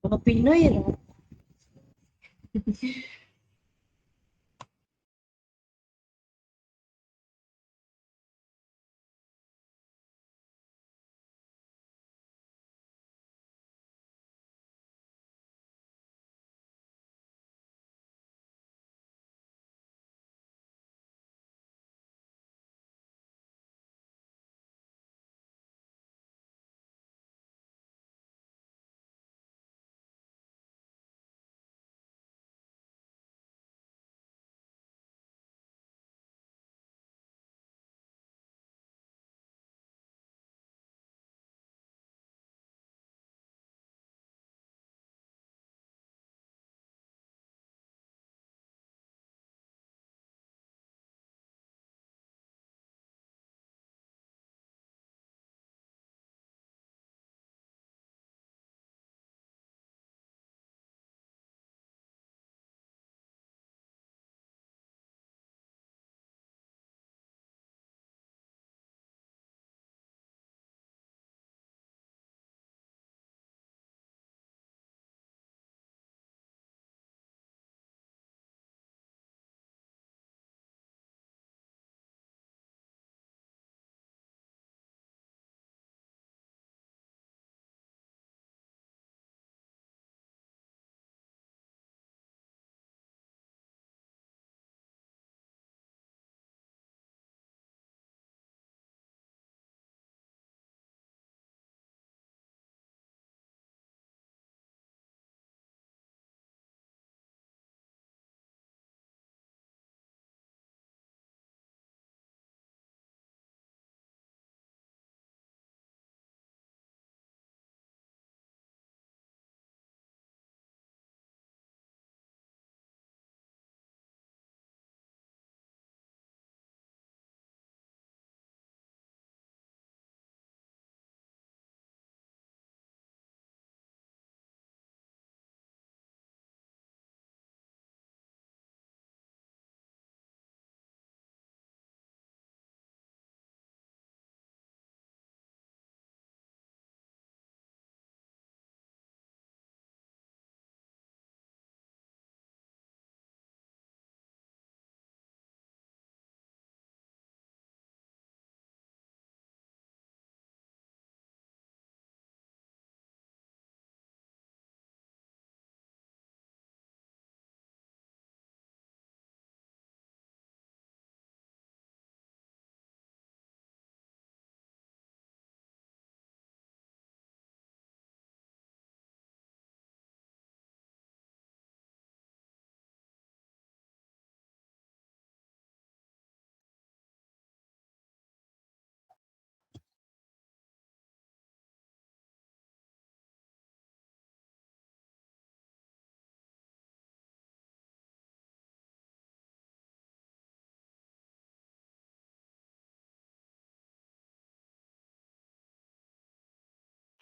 Mga Pinoy, ano?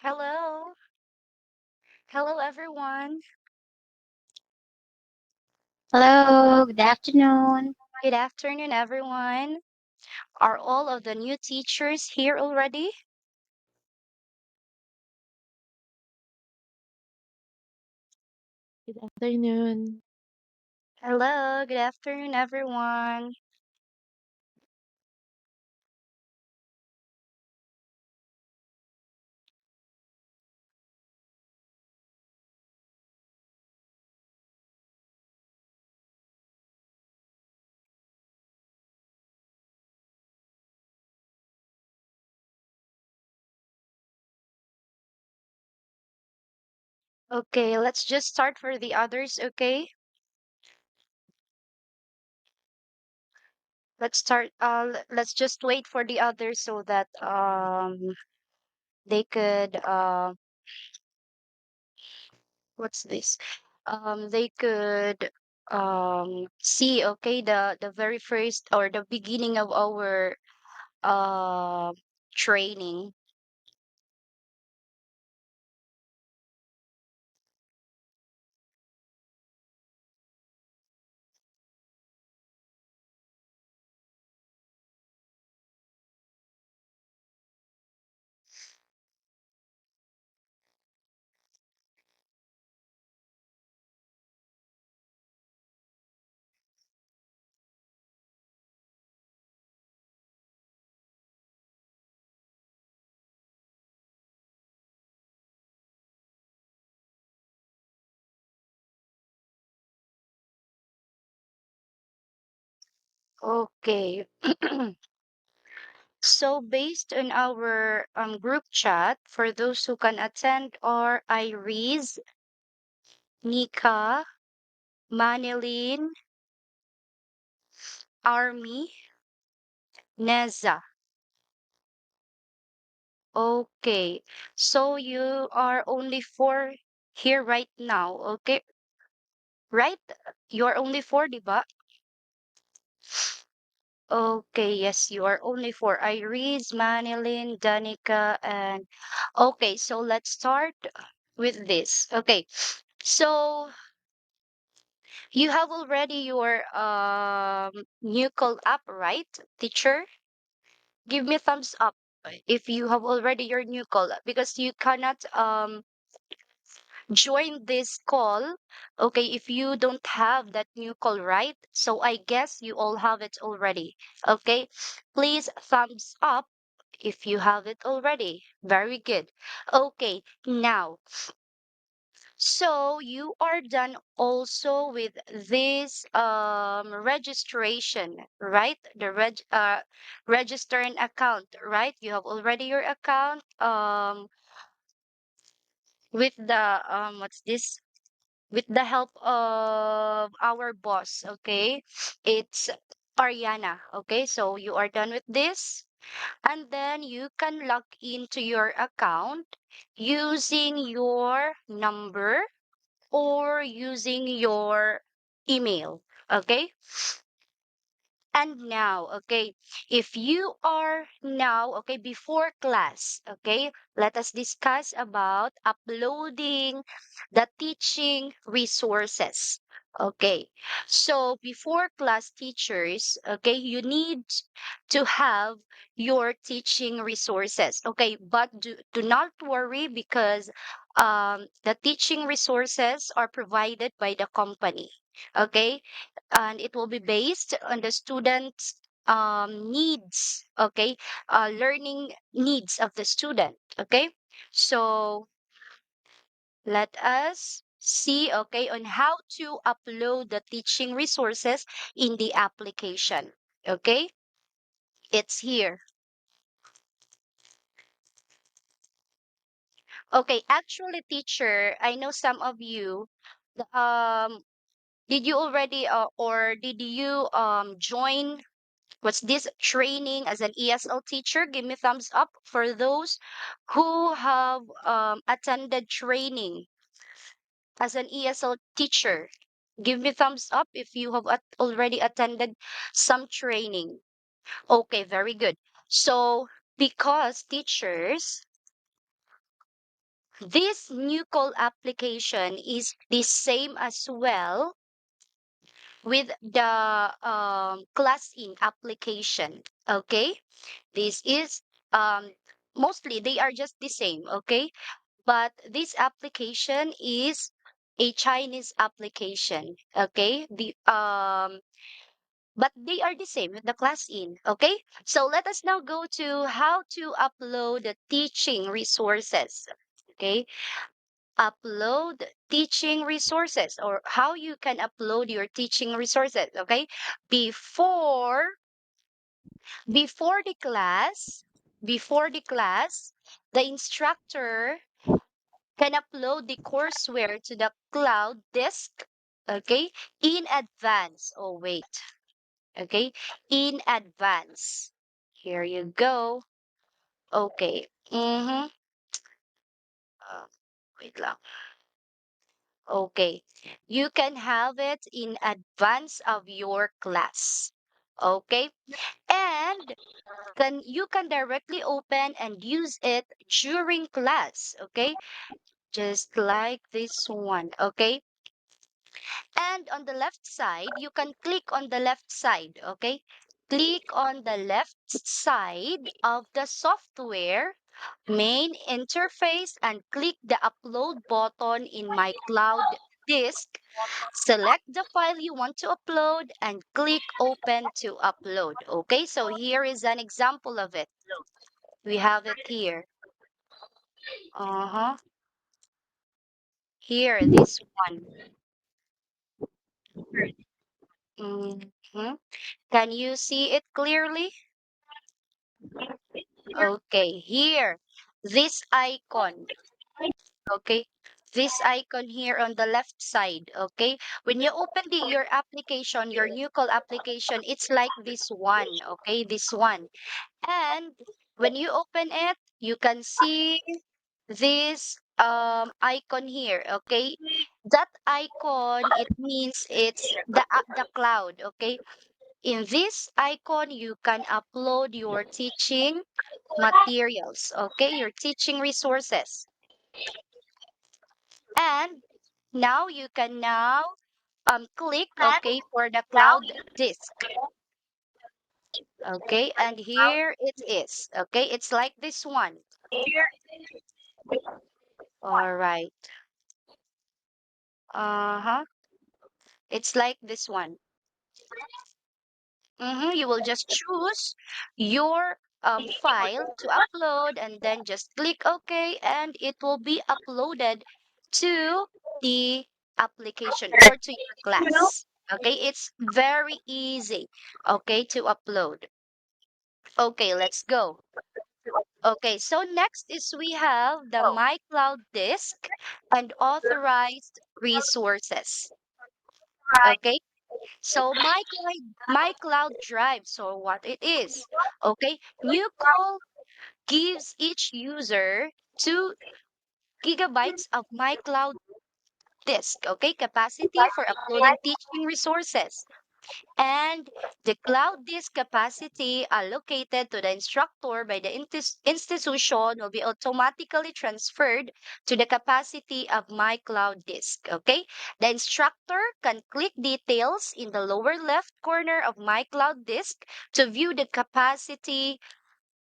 Hello. Hello, everyone. Hello, good afternoon. Good afternoon, everyone. Are all of the new teachers here already? Good afternoon. Hello. Good afternoon, everyone. Okay, let's just start for the others, okay? Let's start let's just wait for the others so that they could what's this? They could see, okay, the very first or the beginning of our uh training. Okay. So based on our group chat, for those who can attend are Iris, Nika, Manilyn, Army, Neza. Okay. So you are only four here right now, okay? Right? You're only four, diba? Okay, yes, you are only four. Iris, Manilyn, Danica, and okay, so let's start with this. Okay. So you have already your new call app, right, teacher? Give me a thumbs up if you have already your new call because you cannot join this call, okay, if you don't have that new call, right? So I guess you all have it already. Okay, please thumbs up if you have it already. Very good. Okay, now, so you are done also with this registration, right? The register an account, right? You have already your account with the what's this, with the help of our boss, okay? It's Ariana, okay? So you are done with this. And then you can log into your account using your number or using your email, okay? And now, okay, if you are now, okay, before class, okay, let us discuss about uploading the teaching resources. Okay, so before class teachers, okay, you need to have your teaching resources. Okay, but do not worry because the teaching resources are provided by the company. Okay, and it will be based on the students needs, okay, learning needs of the student, okay. So let us see, okay, on how to upload the teaching resources in the application. Okay, it's here. Okay, actually teacher, I know some of you, did you already or did you join what's this training as an ESL teacher? Give me thumbs up for those who have attended training as an ESL teacher. Give me thumbs up if you have already attended some training. Okay, very good. So, because teachers, this new call application is the same as well with the class in application. Okay, this is um mostly they are just the same, okay? But this application is a Chinese application, okay? The but they are the same with the class in, okay? So let us now go to how to upload the teaching resources. Okay? Upload teaching resources or how you can upload your teaching resources, okay? Before before the class, before the class, the instructor can upload the courseware to the cloud disk, okay, in advance. Oh, wait, okay, in advance. Here you go. Okay. Mm-hmm. Uh, wait lang. Okay. You can have it in advance of your class. Okay. And you can directly open and use it during class. Okay. Just like this one. Okay. And on the left side, you can click on the left side, okay? Click on the left side of the software main interface and click the upload button in my cloud disk. Select the file you want to upload and click open to upload. Okay, so here is an example of it. We have it here. Uh-huh. Here, this one. Mm-hmm. Mhm. Can you see it clearly? Okay, here, this icon. Okay, this icon here on the left side. Okay, when you open your application, your new call application, it's like this one. Okay, this one. And when you open it, you can see this icon here. Okay, that icon, it means it's the cloud. Okay, in this icon you can upload your teaching materials. Okay, your teaching resources. And now you can click okay for the cloud disk. Okay, and here it is. Okay, it's like this one. All right. Uh-huh. It's like this one. You will just choose your file to upload and then just click OK and it will be uploaded to the application or to your class. Okay, it's very easy, okay, to upload. Okay, let's go. Okay, so next is we have the My Cloud Disk and authorized resources. Okay, so my cloud drive, so what it is. Okay, new call gives each user 2 gigabytes of my cloud disk, okay, capacity for uploading teaching resources. And the cloud disk capacity allocated to the instructor by the institution will be automatically transferred to the capacity of my cloud disk. Okay, the instructor can click details in the lower left corner of my cloud disk to view the capacity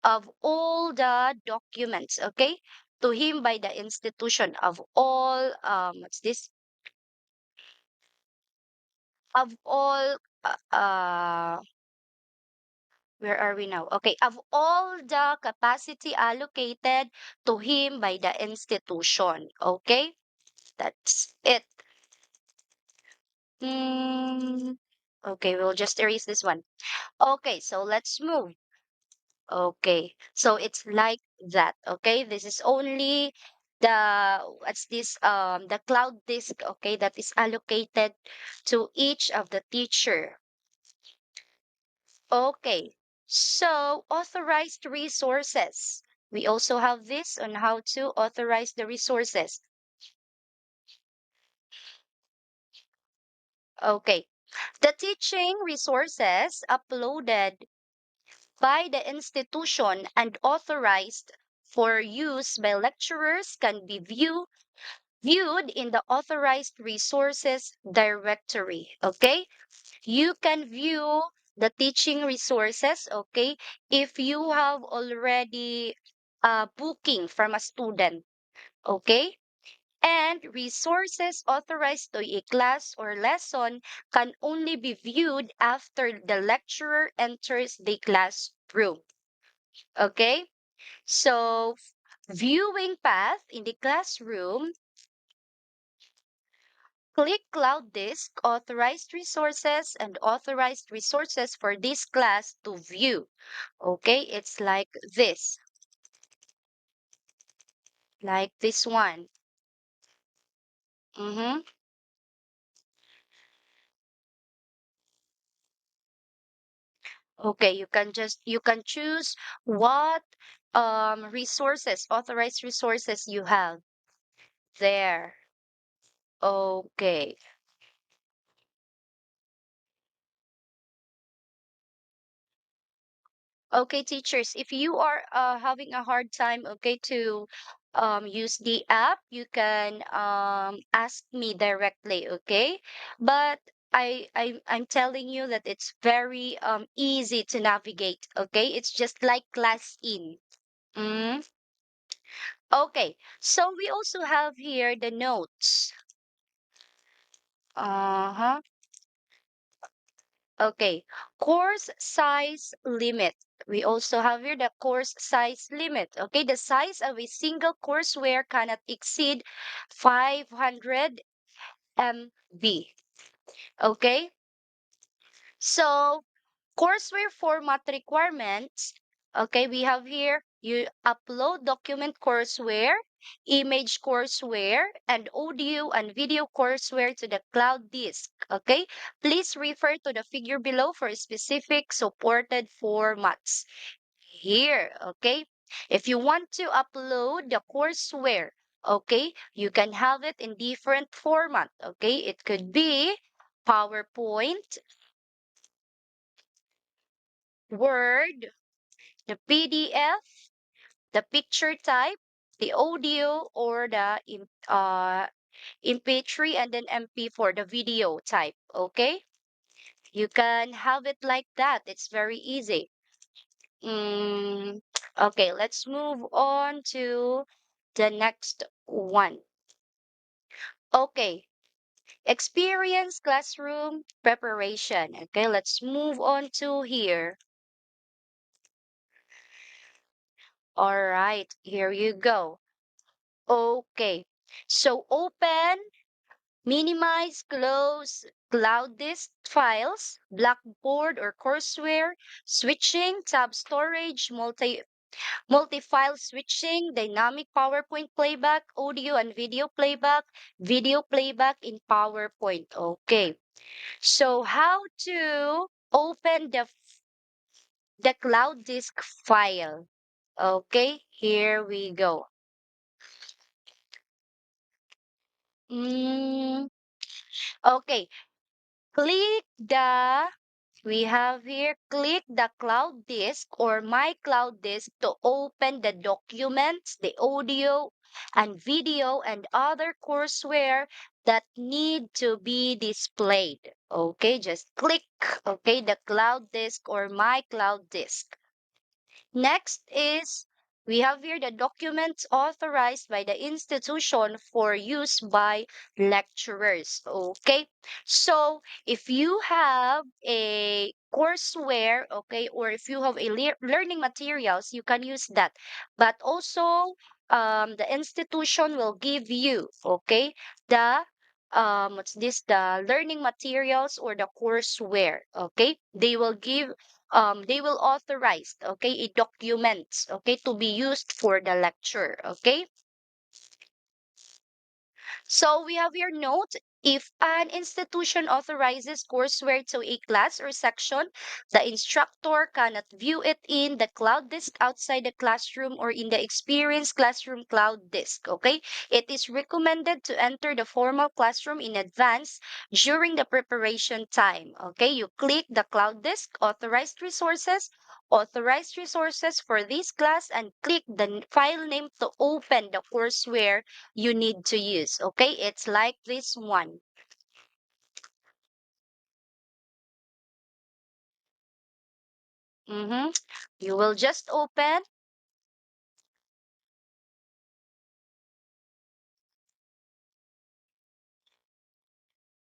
of all the documents. Okay, to him by the institution of all what's this of all where are we now? Okay, of all the capacity allocated to him by the institution. Okay, that's it. Hmm. Okay, we'll just erase this one. Okay, so let's move. Okay, so it's like that. Okay, this is only what's this the cloud disk. Okay, that is allocated to each of the teacher. Okay, so authorized resources. We also have this on how to authorize the resources. Okay, the teaching resources uploaded by the institution and authorized for use by lecturers can be viewed in the authorized resources directory. Okay, you can view the teaching resources, okay, if you have already booking from a student, okay, and resources authorized to a class or lesson can only be viewed after the lecturer enters the classroom. Okay, so viewing path in the classroom, click Cloud Disk, Authorized Resources, and Authorized Resources for this class to view. Okay, it's like this one. Mm-hmm. Okay, you can choose what resources, authorized resources you have there. Okay. Okay, teachers, if you are having a hard time, okay, to use the app, you can ask me directly, okay? But I'm telling you that it's very easy to navigate, okay? It's just like Class In. Mm. Okay, so we also have here the notes. Uh-huh. Okay, course size limit. We also have here the course size limit. Okay, the size of a single courseware cannot exceed 500 MB. Okay, So, courseware format requirements. Okay, we have here you upload document courseware, image courseware, and audio and video courseware to the cloud disk. Okay, please refer to the figure below for specific supported formats. Here, okay, if you want to upload the courseware, okay, you can have it in different format. Okay, it could be PowerPoint, Word, the PDF, the picture type, the audio, or the MP3 and then MP4, the video type. Okay, you can have it like that. It's very easy. Mm, okay, let's move on to the next one. Okay, experience classroom preparation. Okay, let's move on to here. All right, here you go. Okay, so open, minimize, close cloud disk files, Blackboard or courseware, switching, tab storage, multi-file switching, dynamic PowerPoint playback, audio and video playback in PowerPoint. Okay. So how to open the cloud disk file? Okay, here we go. Mm, okay, click the we have here click the cloud disk or my cloud disk to open the documents, the audio and video and other courseware that need to be displayed. Okay, just click, okay, the cloud disk or my cloud disk. Next is we have here the documents authorized by the institution for use by lecturers. Okay, so if you have a courseware, okay, or if you have a learning materials, you can use that. But also, the institution will give you, okay, the what's this, the learning materials or the courseware. Okay, they will authorize, okay, a document, okay, to be used for the lecture. Okay, so we have your note. If an institution authorizes courseware to a class or section, the instructor cannot view it in the cloud disk outside the classroom or in the Experience Classroom cloud disk. Okay, it is recommended to enter the formal classroom in advance during the preparation time. Okay, you click the cloud disk, authorized resources for this class, and click the file name to open the courseware you need to use. Okay, it's like this one. Mm-hmm. You will just open.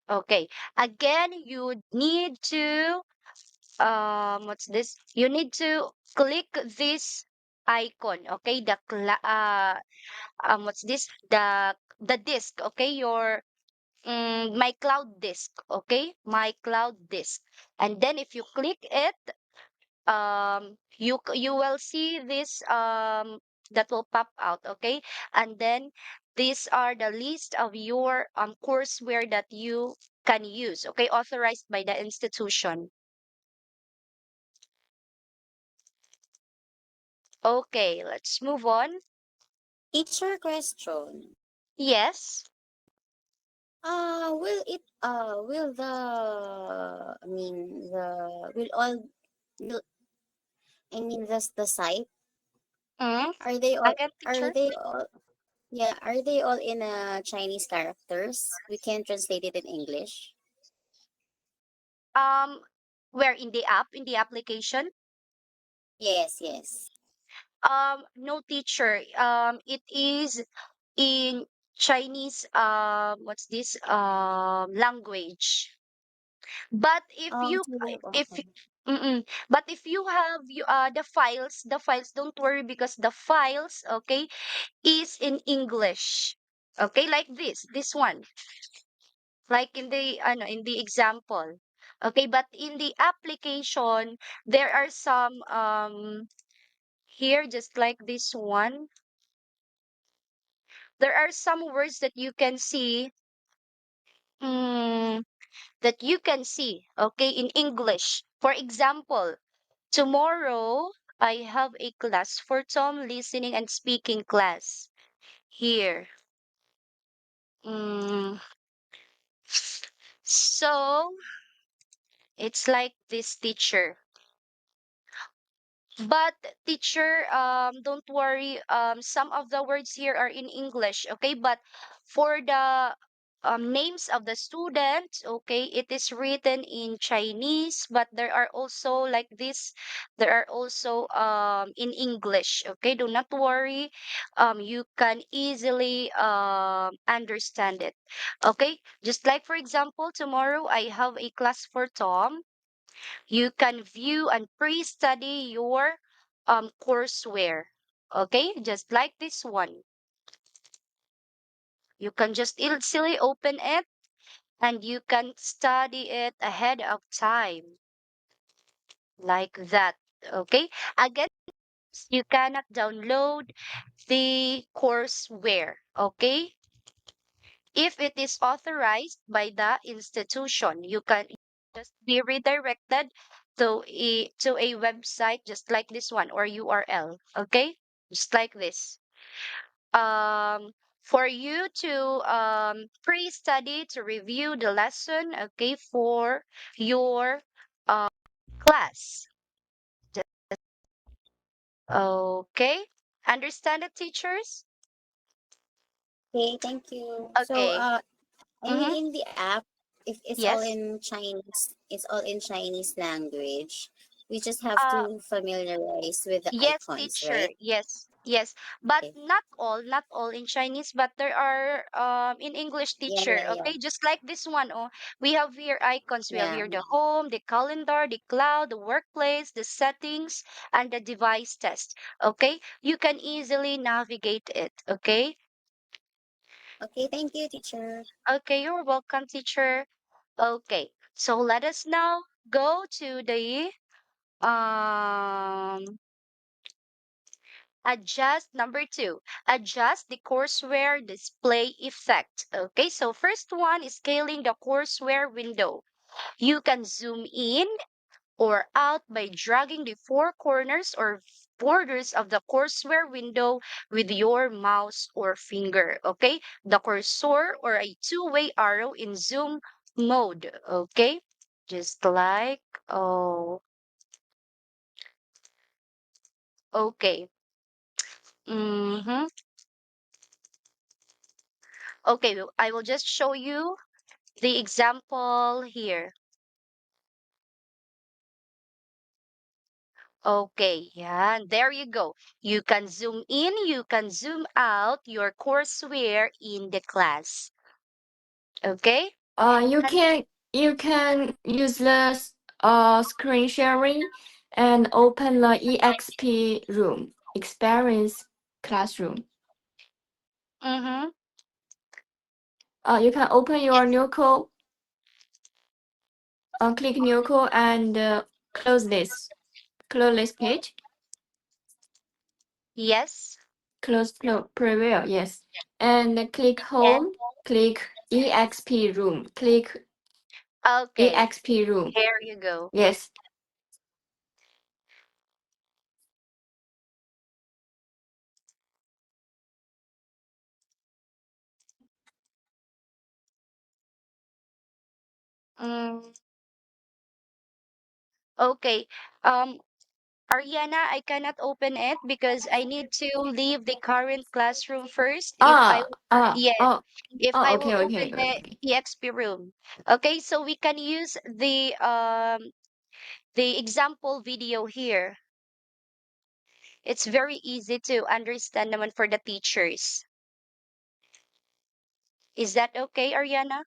Okay, again, you need to what's this? You need to click this icon. Okay, what's this? The disk. Okay, your my cloud disk. Okay, my cloud disk. And then if you click it, you will see this that will pop out. Okay, and then these are the list of your courseware that you can use. Okay, authorized by the institution. Okay, let's move on. Teacher question. Yes. Will I mean, will all, will, I mean, the site, Mm. are they all, Again, are teacher. they all, yeah, are they all in Chinese characters? We can translate it in English. um where in the app, in the application? Yes, yes. No, teacher, it is in Chinese, what's this, language. But if you if Okay. but if you have the files, don't worry, because the files, okay, is in English. Okay, like this one, like in the example. Okay, but in the application, there are some here, just like this one, there are some words that you can see, mm, okay, in English. For example, tomorrow I have a class for Tom listening and speaking class. Here. Mm, so it's like this, teacher. But teacher, don't worry. Some of the words here are in English, okay? But for the names of the students, okay, it is written in Chinese, but there are also like this. There are also in English, okay? Do not worry. You can easily understand it, okay? Just like for example, tomorrow I have a class for Tom. You can view and pre-study your courseware. Okay, just like this one. You can just easily open it and you can study it ahead of time, like that. Okay, again, you cannot download the courseware. Okay, if it is authorized by the institution, you can just be redirected to a website just like this one, or URL. Okay, just like this. Um, for you to pre-study, to review the lesson, okay, for your uh, class. Okay, understand it, teachers? Okay, thank you. So, Okay. I mean, Mm-hmm. in the app, if it's all Yes. in Chinese, it's all in Chinese language. We just have Uh, to familiarize with the Yes, icons, teacher. right? Yes, yes. But Okay. not all in Chinese, but there are in English, Yeah, teacher. yeah, yeah. Okay, just like this one. Oh, we have here icons. We have Yeah. here the home, the calendar, the cloud, the workplace, the settings, and the device test. Okay, you can easily navigate it. Okay. Okay, thank you, teacher. Okay, you're welcome, teacher. Okay, so let us now go to the um adjust number two, adjust the courseware display effect. Okay, so first one is scaling the courseware window. You can zoom in or out by dragging the four corners or borders of the courseware window with your mouse or finger. Okay, the cursor or a two-way arrow in zoom mode. Okay, just like, oh, okay. Mm-hmm. Okay, I will just show you the example here. Okay, yeah, there you go. You can zoom in, you can zoom out your courseware in the class. Okay? You And can use the screen sharing and open the EXP room experience classroom. mm-hmm, You can open your yes, new code, click new code and close this page, yes, close preview, yes, and click and home, click EXP room, click okay, EXP room, there you go. yes. Mm, okay. Um, Ariana, I cannot open it because I need to leave the current classroom first. Ah, ah, Yes, oh, if oh, I will okay, okay, open okay, the okay. EXP room. Okay, so we can use the example video here. It's very easy to understand naman for the teachers. Is that okay, Ariana?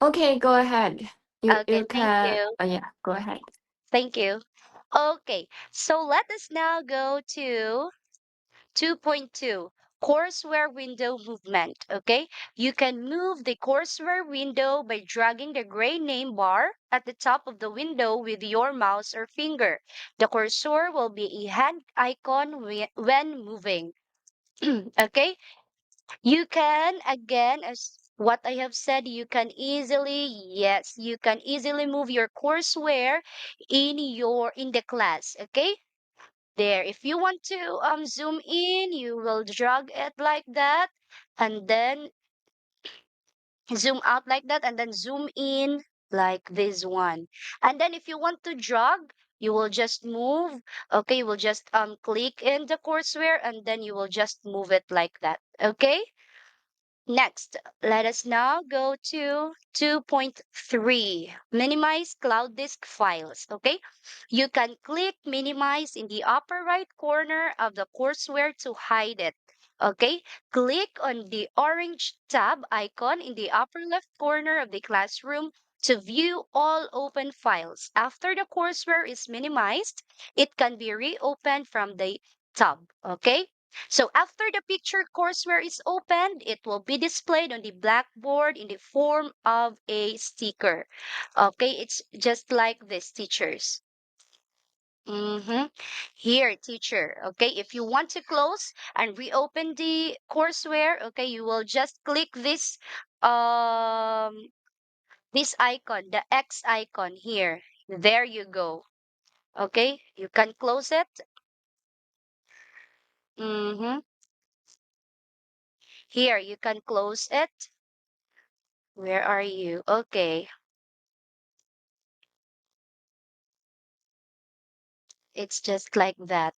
Okay, go ahead. Okay, You thank can, you. yeah, go ahead. Thank you. Okay, so let us now go to 2.2. courseware window movement. Okay, you can move the courseware window by dragging the gray name bar at the top of the window with your mouse or finger. The cursor will be a hand icon when moving. Okay, you can, again, as what I have said, you can easily, yes, you can easily move your courseware in the class. Okay, there. If you want to zoom in, you will drag it like that, and then zoom out like that, and then zoom in like this one. And then if you want to drag, you will just move. Okay, you will just click in the courseware, and then you will just move it like that. Okay. Next, let us now go to 2.3, minimize cloud disk files. Okay, you can click minimize in the upper right corner of the courseware to hide it. Okay, click on the orange tab icon in the upper left corner of the classroom to view all open files. After the courseware is minimized, it can be reopened from the tab. Okay, so after the picture courseware is opened, it will be displayed on the blackboard in the form of a sticker. Okay, it's just like this, teachers. Here, teacher. Okay, if you want to close and reopen the courseware, okay, you will just click this icon, the X icon here. There you go. Okay, you can close it. Mm-hmm. Here, you can close it. Where are you? Okay. It's just like that.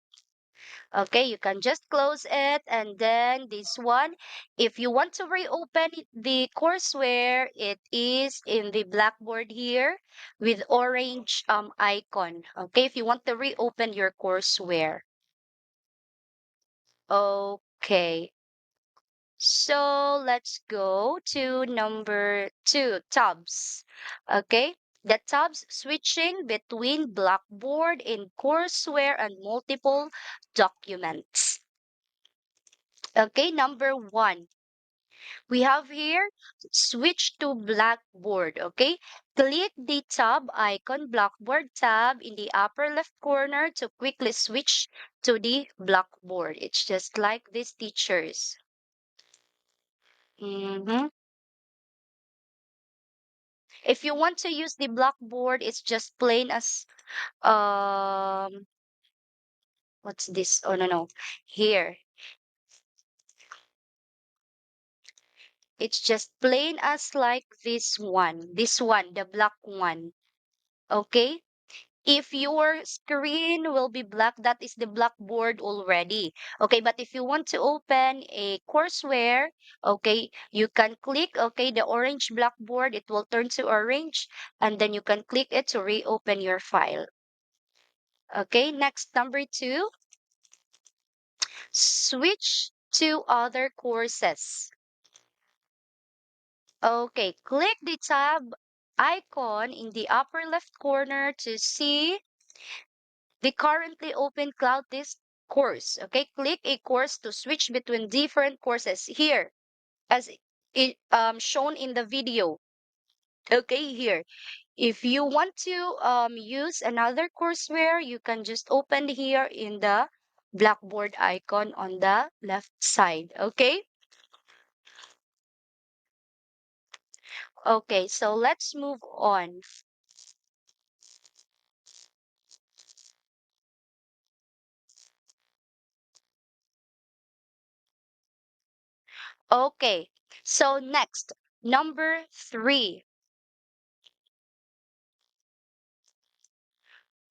Okay, you can just close it, and then this one, if you want to reopen the courseware, it is in the blackboard here with orange icon. Okay, if you want to reopen your courseware. Okay. So let's go to number 2, tabs. Okay. The tabs switching between Blackboard and courseware and multiple documents. Okay, number 1. We have here switch to Blackboard. Okay, click the tab icon, Blackboard tab in the upper left corner to quickly switch to the Blackboard. It's just like this, teachers. Mm-hmm. If you want to use the Blackboard, it's just plain as um what's this? Oh no. Here. It's just plain as like this one. This one, the black one. Okay? If your screen will be black, that is the Blackboard already. Okay, but if you want to open a courseware, okay, you can click, okay, the orange Blackboard, it will turn to orange, and then you can click it to reopen your file. Okay, next, number 2, switch to other courses. Okay, click the tab icon in the upper left corner to see the currently open Cloud Disk course. Okay, click a course to switch between different courses here, as it shown in the video. Okay, here. If you want to use another courseware, you can just open here in the Blackboard icon on the left side. Okay. Okay, so let's move on. Okay, so next, number 3.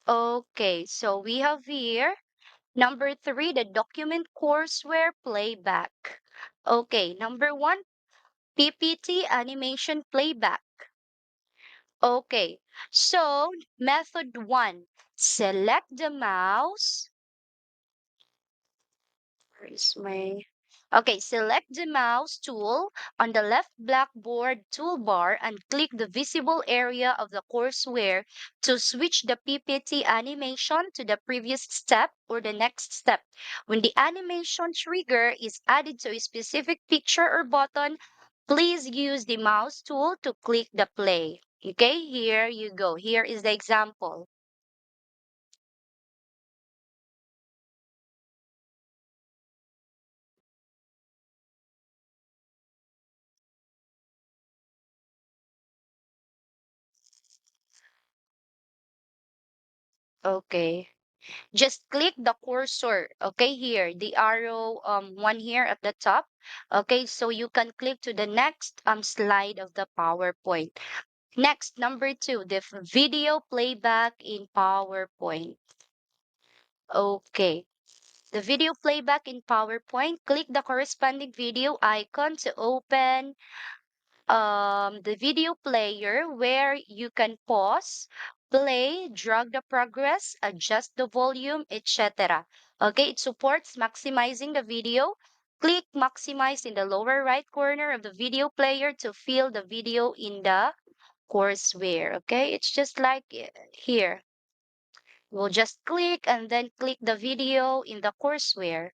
Okay, so we have here number 3, the document courseware playback. Okay, number 1, PPT animation playback. Okay, so method 1, select the mouse. Where is my Okay, select the mouse tool on the left Blackboard toolbar and click the visible area of the courseware to switch the PPT animation to the previous step or the next step. When the animation trigger is added to a specific picture or button, please use the mouse tool to click the play. Okay, here you go. Here is the example. Okay. Just click the cursor, okay, here, the arrow one here at the top. Okay, so you can click to the next slide of the PowerPoint. Next, number 2, the video playback in PowerPoint. Okay. The video playback in PowerPoint, click the corresponding video icon to open the video player where you can pause, play, drag the progress, adjust the volume, etc. Okay, it supports maximizing the video. Click maximize in the lower right corner of the video player to fill the video in the courseware. Okay, it's just like here. We'll just click and then click the video in the courseware.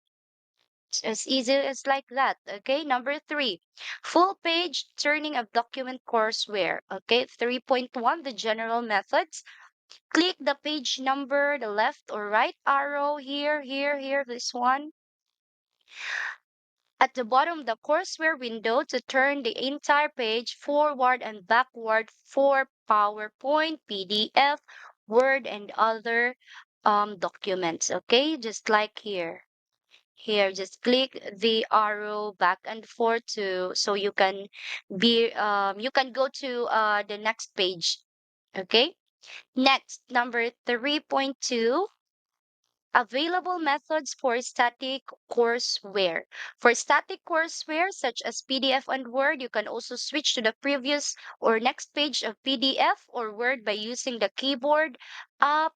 It's as easy as like that. Okay, number 3, full page turning of document courseware. Okay, 3.1, the general methods. Click the page number, the left or right arrow here, here, this one. At the bottom of the courseware window to turn the entire page forward and backward for PowerPoint, PDF, Word, and other documents. Okay, just like here. Here, just click the arrow back and forth to so you can go to the next page. Okay. Next, number 3.2, available methods for static courseware. For static courseware such as PDF and Word, you can also switch to the previous or next page of PDF or Word by using the keyboard up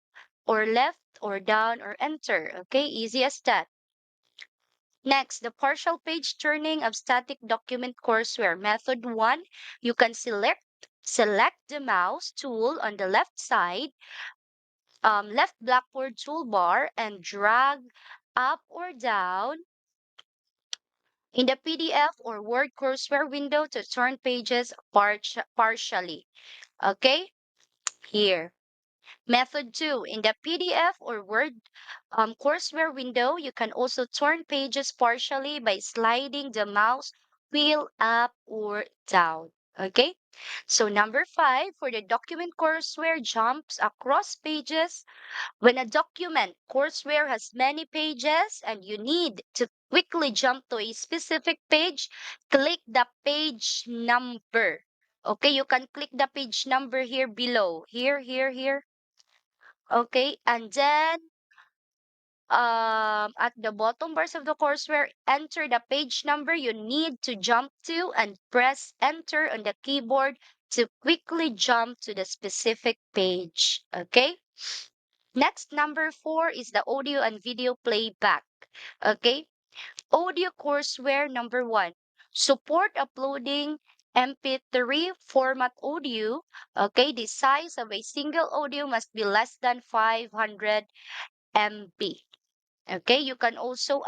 or left or down or enter. Okay, easy as that. Next, the partial page turning of static document courseware. Method 1, you can select the mouse tool on the left side, left Blackboard toolbar, and drag up or down in the PDF or Word courseware window to turn pages partially. Okay, here. Method 2, in the PDF or Word courseware window, you can also turn pages partially by sliding the mouse wheel up or down. Okay, so number 5, for the document courseware jumps across pages. When a document courseware has many pages and you need to quickly jump to a specific page, click the page number. Okay, you can click the page number here below. Here. Okay, and then at the bottom bars of the courseware, enter the page number you need to jump to and press enter on the keyboard to quickly jump to the specific page. Okay, next, number 4 is the audio and video playback. Okay, audio courseware number 1, support uploading MP3 format audio. Okay, the size of a single audio must be less than 500 MB. Okay, you can also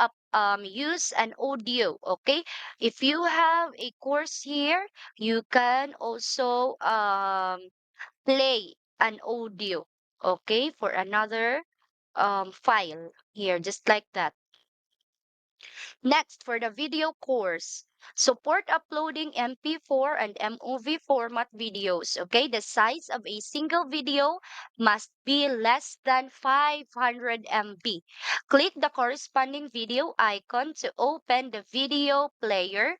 use an audio. Okay, if you have a course here, you can also play an audio. Okay, for another file here, just like that. Next, for the video course, support uploading MP4 and MOV format videos. Okay, the size of a single video must be less than 500 MB. Click the corresponding video icon to open the video player,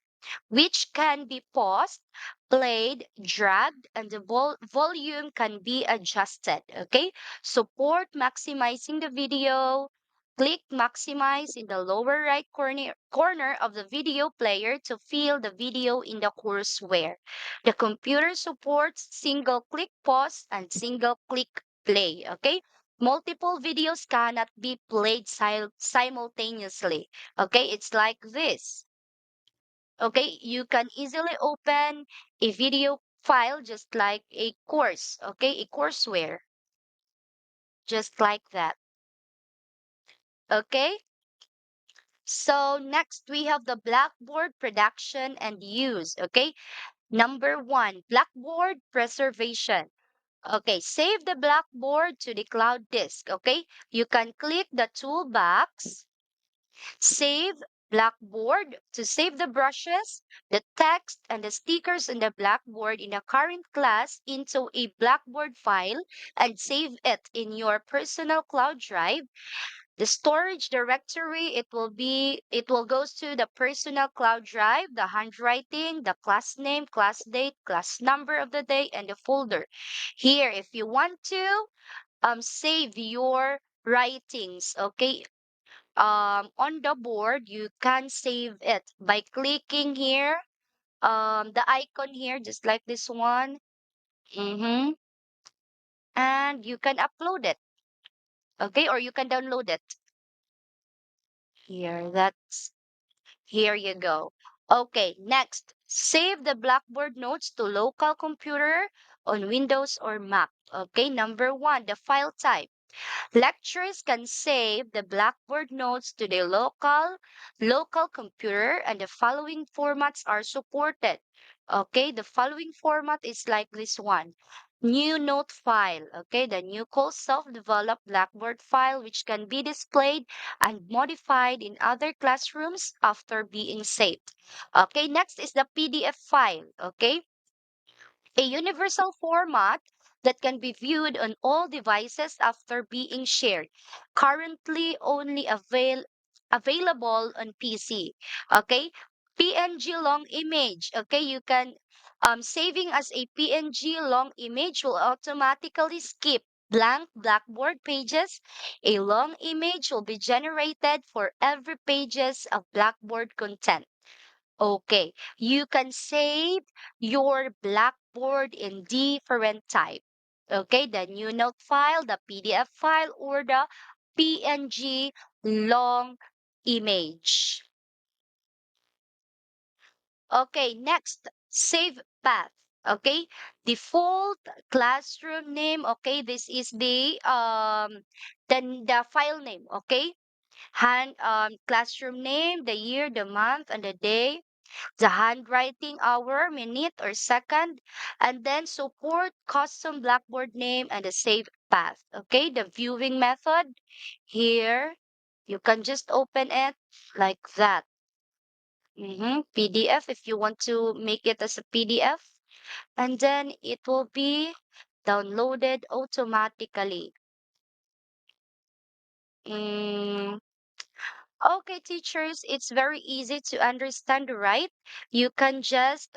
which can be paused, played, dragged, and the volume can be adjusted. Okay, support maximizing the video. Click maximize in the lower right corner of the video player to fill the video in the courseware. The computer supports single click pause and single click play. Okay, multiple videos cannot be played simultaneously. Okay, it's like this. Okay, you can easily open a video file just like a course, okay, a courseware, just like that. Okay, so next we have the Blackboard production and use. Okay, number one, Blackboard preservation. Okay, save the Blackboard to the cloud disk. Okay, you can click the toolbox, save Blackboard to save the brushes, the text, and the stickers on the Blackboard in the current class into a Blackboard file and save it in your personal cloud drive. The storage directory, it will goes to the personal cloud drive, the handwriting, the class name, class date, class number of the day, and the folder. Here, if you want to save your writings, okay, on the board, you can save it by clicking here, the icon here, just like this one. Mm-hmm. And you can upload it, okay, or you can download it. Here you go. Okay, next, save the Blackboard notes to local computer on Windows or Mac. Okay, number one, the file type. Lecturers can save the Blackboard notes to their local computer, and the following formats are supported. Okay, the following format is like this one. New note file. Okay, the new called self-developed Blackboard file, which can be displayed and modified in other classrooms after being saved. Okay, next is the PDF file. Okay, a universal format that can be viewed on all devices after being shared. Currently only available on PC. Okay? PNG long image. Okay, you can saving as a PNG long image will automatically skip blank Blackboard pages. A long image will be generated for every pages of Blackboard content. Okay, you can save your Blackboard in different type. Okay, the new note file, the PDF file, or the PNG long image. Okay, next, save path. Okay, default classroom name. Okay, this is the file name. Okay, classroom name, the year, the month, and the day, the handwriting hour, minute, or second, and then support custom Blackboard name and the save path. Okay, the viewing method here, you can just open it like that. PDF if you want to make it as a PDF, and then it will be downloaded automatically. Mm, okay, teachers, it's very easy to understand, right? You can just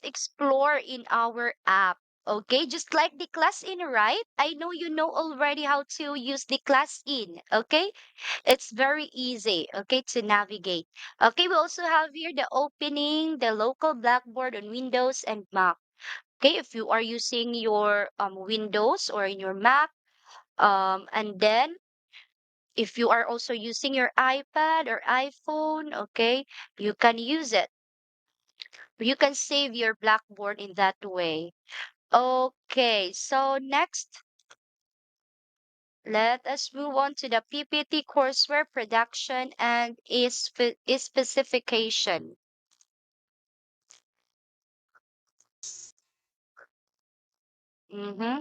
explore in our app. Okay, just like the class in, right? I know you know already how to use the class in. Okay, it's very easy, okay, to navigate. Okay, we also have here the opening the local Blackboard on Windows and Mac. Okay, if you are using your Windows or in your Mac, and then if you are also using your iPad or iPhone, okay, you can use it. You can save your Blackboard in that way. Okay, so next, let us move on to the PPT courseware production and its specification. Mm-hmm.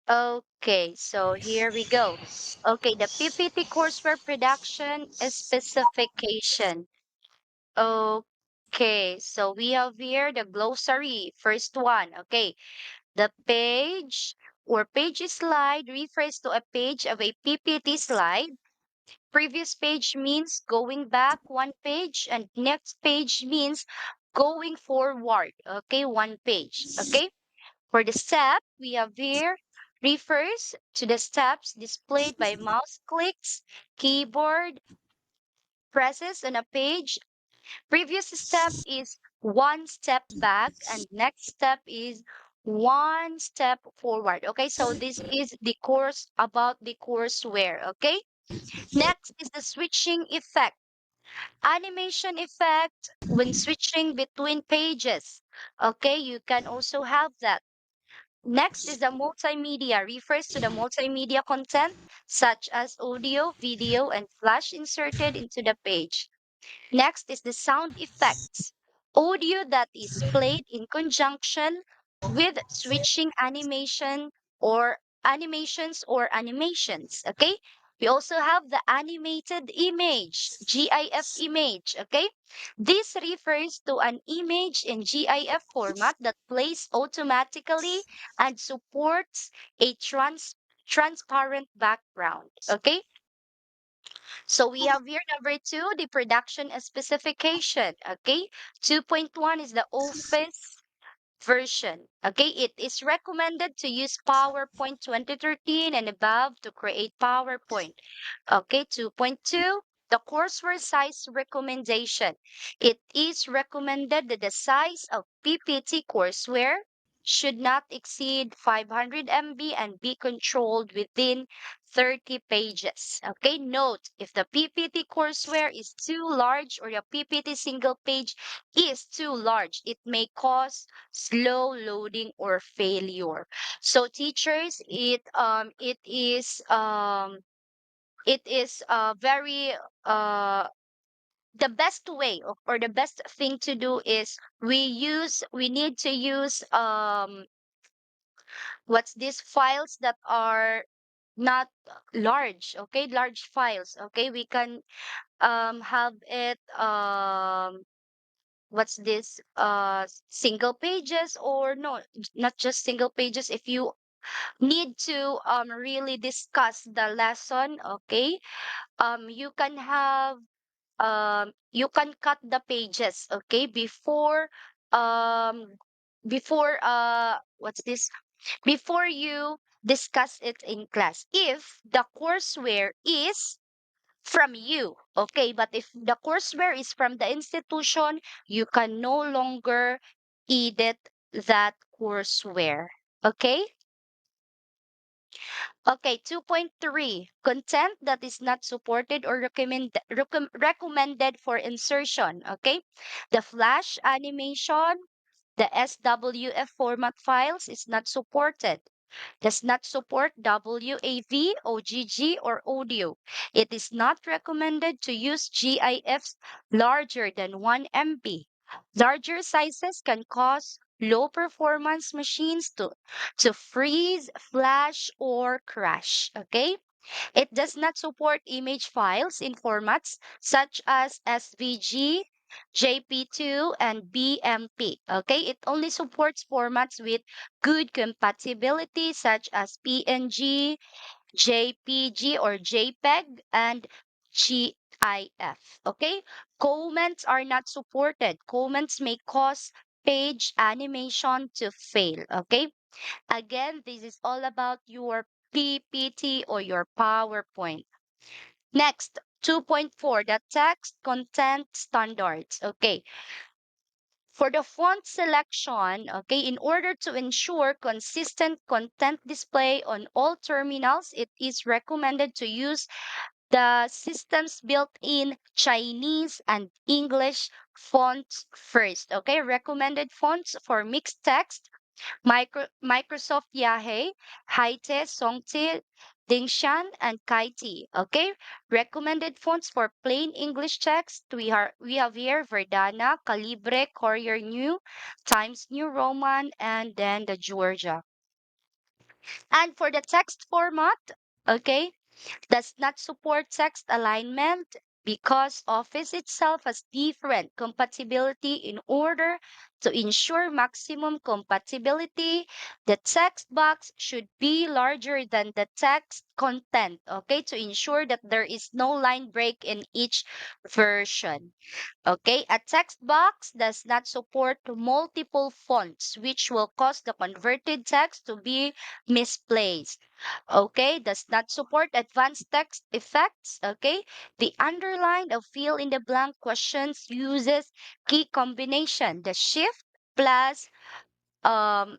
Okay, so here we go. Okay, the PPT courseware production specification. Okay, so we have here the glossary, first one. Okay, the page slide refers to a page of a PPT slide. Previous page means going back one page, and next page means going forward. Okay, one page. Okay, for the step, we have here refers to the steps displayed by mouse clicks, keyboard presses on a page. Previous step is one step back, and next step is one step forward. Okay, so this is the course about the courseware. Okay, next is the switching effect. Animation effect when switching between pages. Okay, you can also have that. Next is the multimedia, refers to the multimedia content such as audio, video, and flash inserted into the page. Next is the sound effects, audio that is played in conjunction with switching animations. Okay. We also have the animated image, GIF image. Okay. This refers to an image in GIF format that plays automatically and supports a transparent background. Okay. So we have here number two, the production specification. Okay. 2.1 is the office version. Okay. It is recommended to use PowerPoint 2013 and above to create PowerPoint. Okay. 2.2, the courseware size recommendation. It is recommended that the size of PPT courseware should not exceed 500 MB and be controlled within 30 pages. Okay, note if the PPT courseware is too large or the PPT single page is too large, it may cause slow loading or failure. So teachers, it is very the best way or the best thing to do is we need to use what's these files that are not large, okay, large files. Okay, we can have it what's this single pages, or no, not just single pages. If you need to really discuss the lesson, okay, you can have you can cut the pages, okay, um before what's this before you discuss it in class if the courseware is from you. Okay, but if the courseware is from the institution, you can no longer edit that courseware. Okay. Okay, 2.3, content that is not supported or recommended for insertion. Okay, the flash animation, the SWF format files is not supported. Does not support WAV, OGG, or audio. It is not recommended to use GIFs larger than 1 MB. Larger sizes can cause low performance machines to freeze, flash, or crash. Okay? It does not support image files in formats such as SVG, JP2, and BMP. Okay, it only supports formats with good compatibility such as PNG, JPG or JPEG, and GIF. Okay, comments are not supported. Comments may cause page animation to fail. Okay, again, this is all about your PPT or your PowerPoint. Next, 2.4, the text content standards. Okay. For the font selection, okay, in order to ensure consistent content display on all terminals, it is recommended to use the system's built-in Chinese and English fonts first. Okay, recommended fonts for mixed text Microsoft Yahe, Haite, Songti, Dingshan, and Kaiti. Okay, recommended fonts for plain English text. We have here Verdana, Calibre, Courier New, Times New Roman, and then the Georgia. And for the text format, okay, does not support text alignment because Office itself has different compatibility. In order to ensure maximum compatibility, the text box should be larger than the text content, okay, to ensure that there is no line break in each version. Okay, a text box does not support multiple fonts, which will cause the converted text to be misplaced. Okay, does not support advanced text effects. Okay, the underline of fill in the blank questions uses key combination, the shift plus um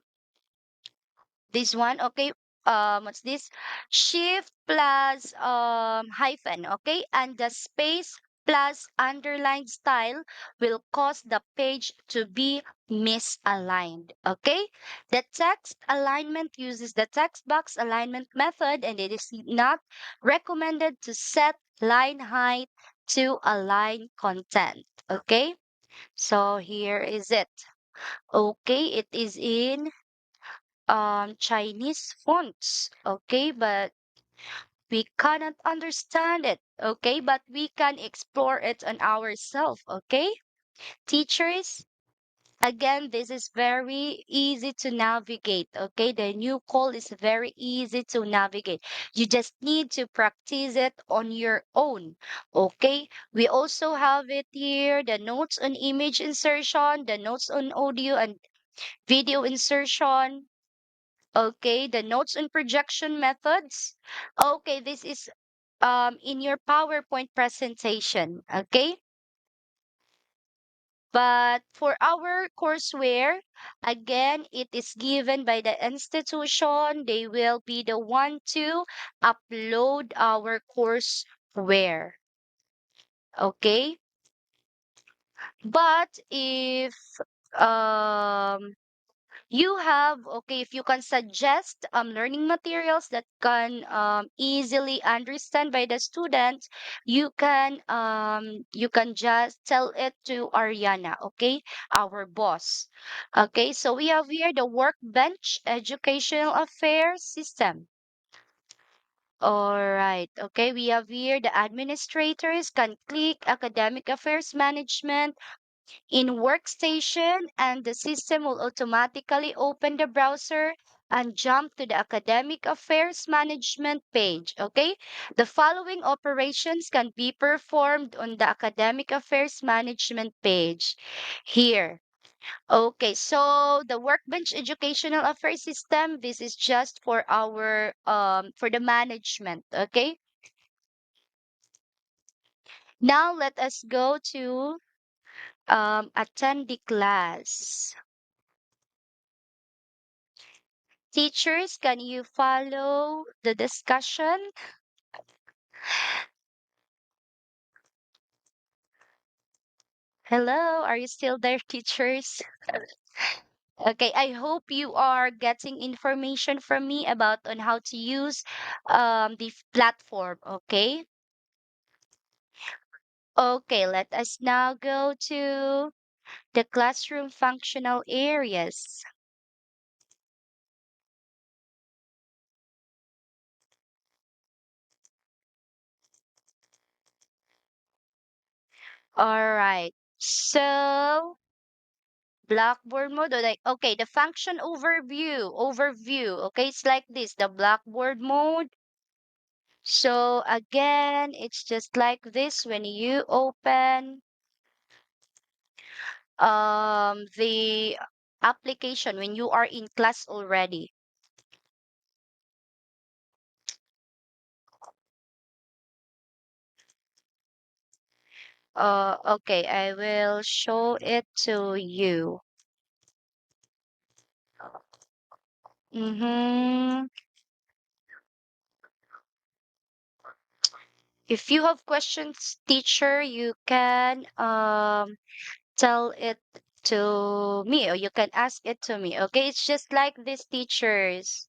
This one, okay. What's this? Shift plus hyphen, okay, and the space plus underlined style will cause the page to be misaligned, okay. The text alignment uses the text box alignment method, and it is not recommended to set line height to align content, okay. So here is it. Okay, it is in Chinese fonts, okay, but we cannot understand it, okay, but we can explore it on ourselves, okay. Teachers, again, this is very easy to navigate, okay. The new call is very easy to navigate. You just need to practice it on your own, okay. We also have it here, the notes on image insertion, the notes on audio and video insertion. Okay, the notes and projection methods. Okay, this is in your PowerPoint presentation. Okay, but for our courseware, again, it is given by the institution. They will be the one to upload our courseware. Okay, but if um you have, okay, if you can suggest learning materials that can easily understand by the students, you can just tell it to Ariana, okay, our boss. Okay, so we have here the workbench educational affairs system. All right, okay, we have here the administrators can click academic affairs management in Workstation, and the system will automatically open the browser and jump to the Academic Affairs Management page. Okay, the following operations can be performed on the Academic Affairs Management page here. Okay, so the Workbench Educational Affairs System, this is just for our for the management. Okay, now let us go to attend the class. Teachers, can you follow the discussion? Hello, are you still there, teachers? Okay, I hope you are getting information from me about on how to use the platform, okay? Okay, let us now go to the classroom functional areas. All right. So, Blackboard mode, or like, okay, the function overview. Okay, it's like this, the Blackboard mode. So again, it's just like this when you open the application when you are in class already. Okay, I will show it to you. Mm-hmm. If you have questions, teacher, you can tell it to me, or you can ask it to me. Okay, it's just like this, teachers.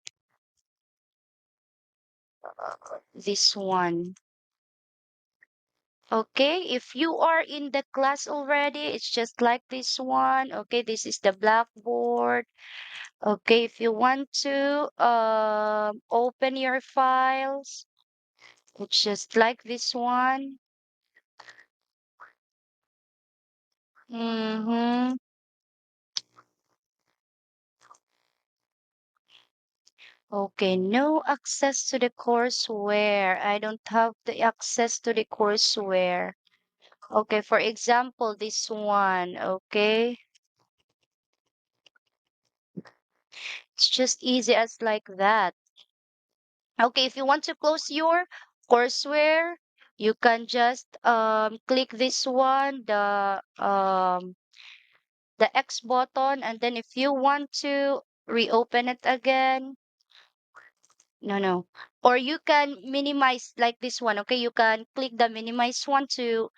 This one. Okay, if you are in the class already, it's just like this one. Okay, this is the Blackboard. Okay, if you want to open your files, it's just like this one. Mm-hmm. Okay, no access to the courseware. I don't have the access to the courseware. Okay, for example, this one. Okay, it's just easy as like that. Okay, if you want to close your courseware, you can just click this one, the X button, and then if you want to reopen it again, No. Or you can minimize like this one. Okay, you can click the minimize one to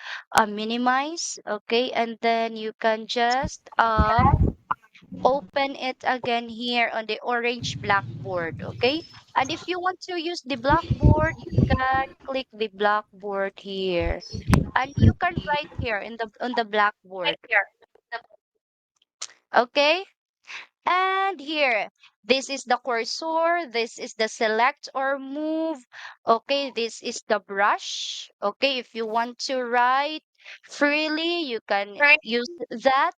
minimize. Okay, and then you can just open it again here on the orange blackboard. Okay, and if you want to use the blackboard, you can click the blackboard here, and you can write here in the on the blackboard. Okay, and here, this is the cursor, this is the select or move. Okay, this is the brush. Okay, if you want to write freely, you can use that.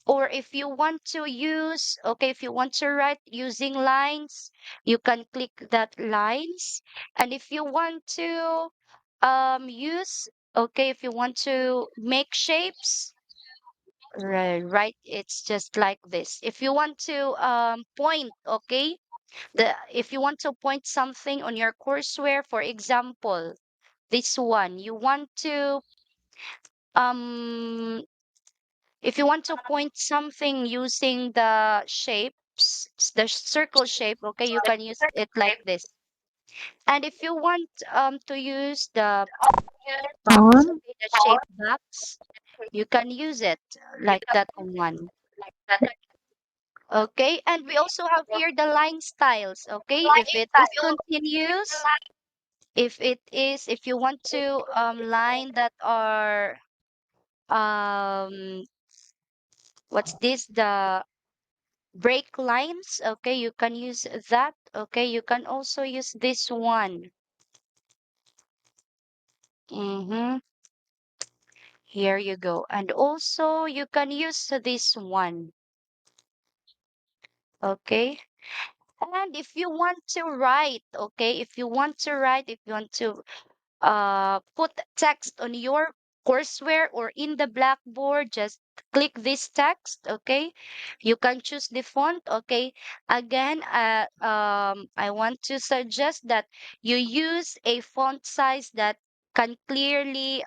Or if you want to use, okay, if you want to write using lines, you can click that lines. And if you want to use, okay, if you want to make shapes, right, it's just like this. If you want to point, okay, the if you want to point something on your courseware, for example, this one, you want to um if you want to point something using the shapes, the circle shape, okay, you can use it like this. And if you want to use the box, okay, the shape box, you can use it like that one. Okay, and we also have here the line styles. Okay, if it is continuous, if you want to line that are um what's this, the break lines, okay, you can use that. Okay, you can also use this one. Mm-hmm. Here you go. And also you can use this one. Okay. And if you want to write, okay, if you want to write, if you want to put text on your courseware or in the blackboard, just click this text. Okay, you can choose the font. Okay, again, I want to suggest that you use a font size that can clearly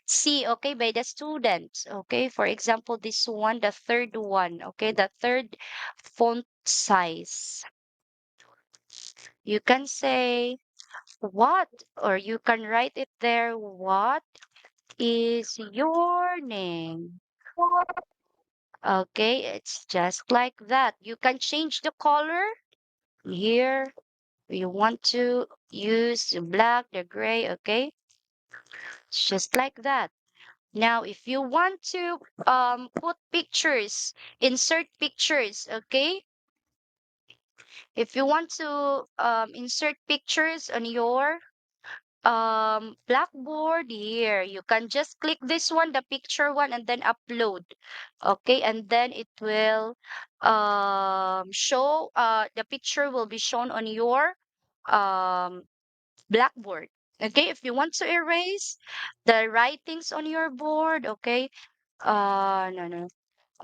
see, okay, by the students. Okay, for example, this one, the third one. Okay, the third font size, you can say what, or you can write it there. What is your name? Okay, it's just like that. You can change the color here. You want to use the black, the gray, okay? It's just like that. Now, if you want to put pictures, insert pictures, okay? If you want to insert pictures on your blackboard, here you can just click this one, the picture one, and then upload. Okay, and then it will show, the picture will be shown on your um blackboard. Okay, if you want to erase the writings on your board, okay, no,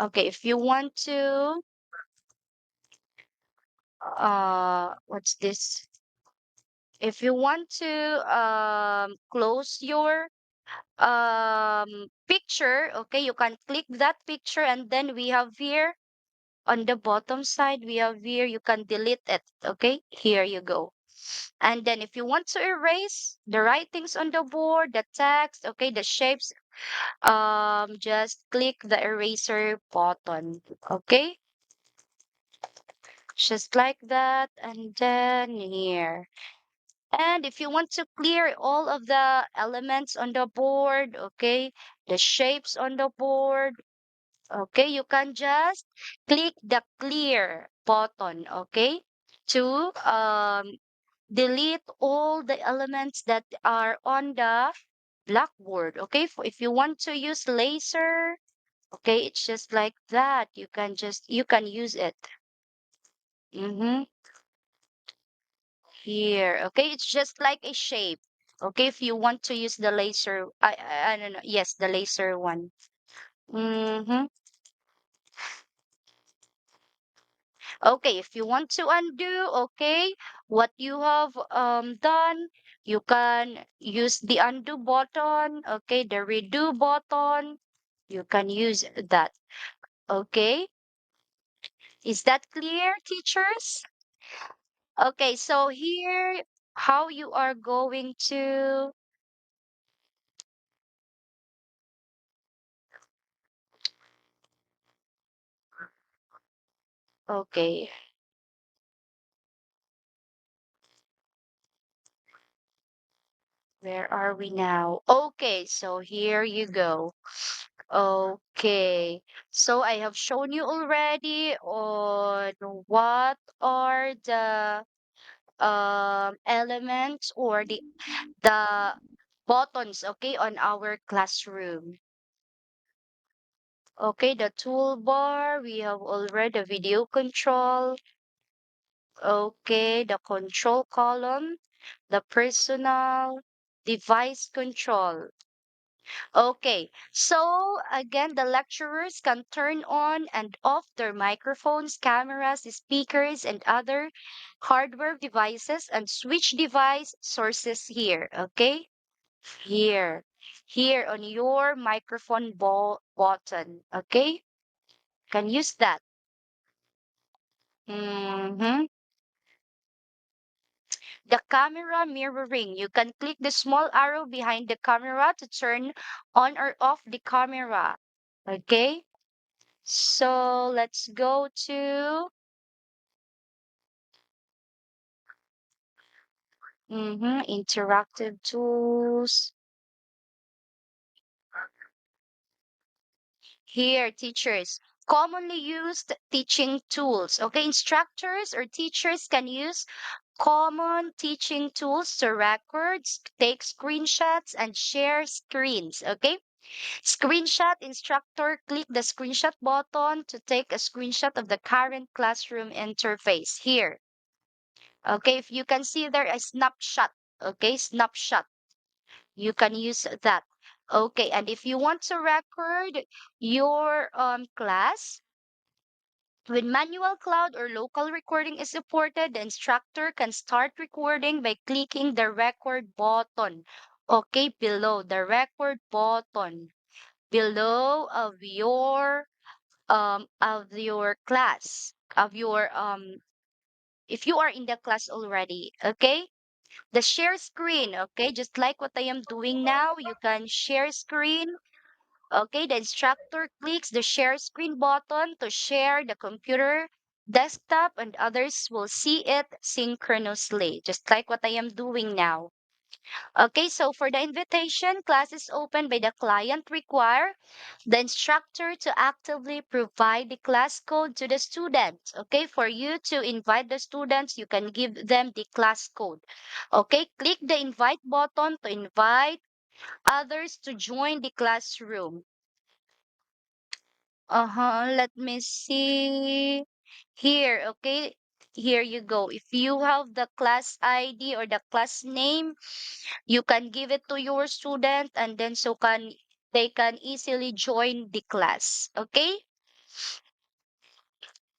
okay, if you want to what's this, if you want to close your picture, okay, you can click that picture, and then we have here on the bottom side, we have here, you can delete it. Okay, here you go. And then if you want to erase the writings on the board, the text, okay, the shapes, just click the eraser button. Okay, just like that. And then here, and if you want to clear all of the elements on the board, okay, the shapes on the board, okay, you can just click the clear button, okay, to delete all the elements that are on the blackboard. Okay, if you want to use laser, okay, it's just like that. You can use it. Mm-hmm. Here, okay, it's just like a shape. Okay, if you want to use the laser, I don't know. Yes, the laser one. Mm-hmm. Okay, if you want to undo, okay, what you have done, you can use the undo button, okay, the redo button. You can use that. Okay, is that clear, teachers? Okay, so here, how you are going to, okay, where are we now? Okay, so here you go. Okay, so I have shown you already on what are the elements or the buttons, okay, on our classroom. Okay, the toolbar, we have already the video control. Okay, the control column, the personal device control. Okay, so again, the lecturers can turn on and off their microphones, cameras, speakers, and other hardware devices and switch device sources here. Okay, here, here on your microphone button. Okay, can use that. Mm-hmm. The camera mirroring. You can click the small arrow behind the camera to turn on or off the camera. Okay, so let's go to interactive tools. Here, teachers. Commonly used teaching tools. Okay, instructors or teachers can use common teaching tools to record, take screenshots, and share screens. Okay, screenshot instructor, click the screenshot button to take a screenshot of the current classroom interface. Here, okay, if you can see there a snapshot, okay, snapshot, you can use that. Okay, and if you want to record your class, when manual cloud or local recording is supported, the instructor can start recording by clicking the record button. Okay, below the record button, below of your class, of your if you are in the class already. Okay, the share screen. Okay, just like what I am doing now, you can share screen. Okay, the instructor clicks the share screen button to share the computer desktop and others will see it synchronously, just like what I am doing now. Okay, so for the invitation, class is open by the client require the instructor to actively provide the class code to the students. Okay, for you to invite the students, you can give them the class code. Okay, click the invite button to invite others to join the classroom. Let me see. Here, okay. Here you go. If you have the class ID or the class name, you can give it to your student and then so can they can easily join the class. Okay?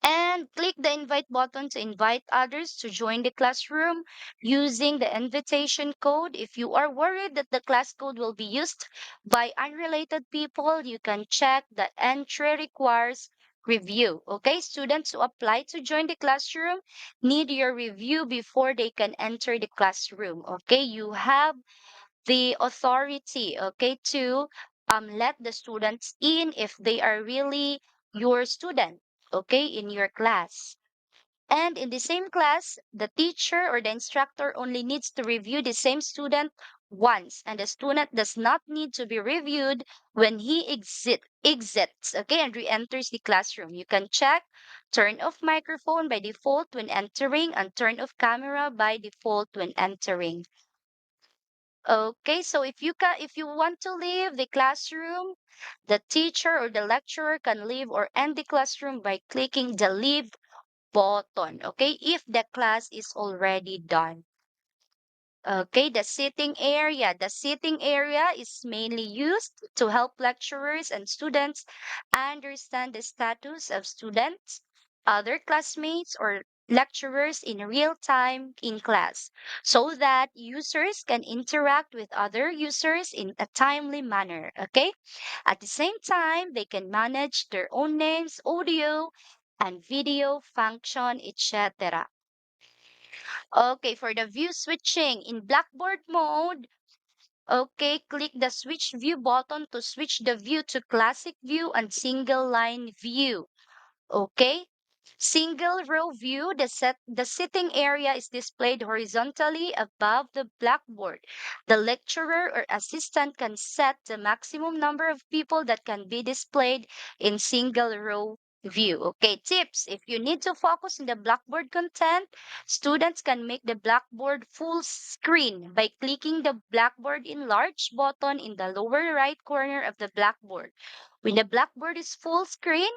And click the invite button to invite others to join the classroom using the invitation code. If you are worried that the class code will be used by unrelated people, you can check that entry requires review. Okay, students who apply to join the classroom need your review before they can enter the classroom. Okay, you have the authority, okay, to let the students in if they are really your student, okay, in your class. And in the same class, the teacher or the instructor only needs to review the same student once, and the student does not need to be reviewed when he exits, okay, and re-enters the classroom. You can check turn off microphone by default when entering and turn off camera by default when entering. Okay, so if you want to leave the classroom, the teacher or the lecturer can leave or end the classroom by clicking the leave button. Okay, if the class is already done. Okay, the sitting area. The sitting area is mainly used to help lecturers and students understand the status of students, other classmates, or lecturers in real time in class so that users can interact with other users in a timely manner. Okay, at the same time, they can manage their own names, audio, and video function, etc. Okay, for the view switching in Blackboard mode, okay, click the switch view button to switch the view to classic view and single line view. Okay. Single row view, the sitting area is displayed horizontally above the blackboard. The lecturer or assistant can set the maximum number of people that can be displayed in single row view. Okay, tips. If you need to focus on the blackboard content, students can make the blackboard full screen by clicking the blackboard enlarge button in the lower right corner of the blackboard. When the blackboard is full screen,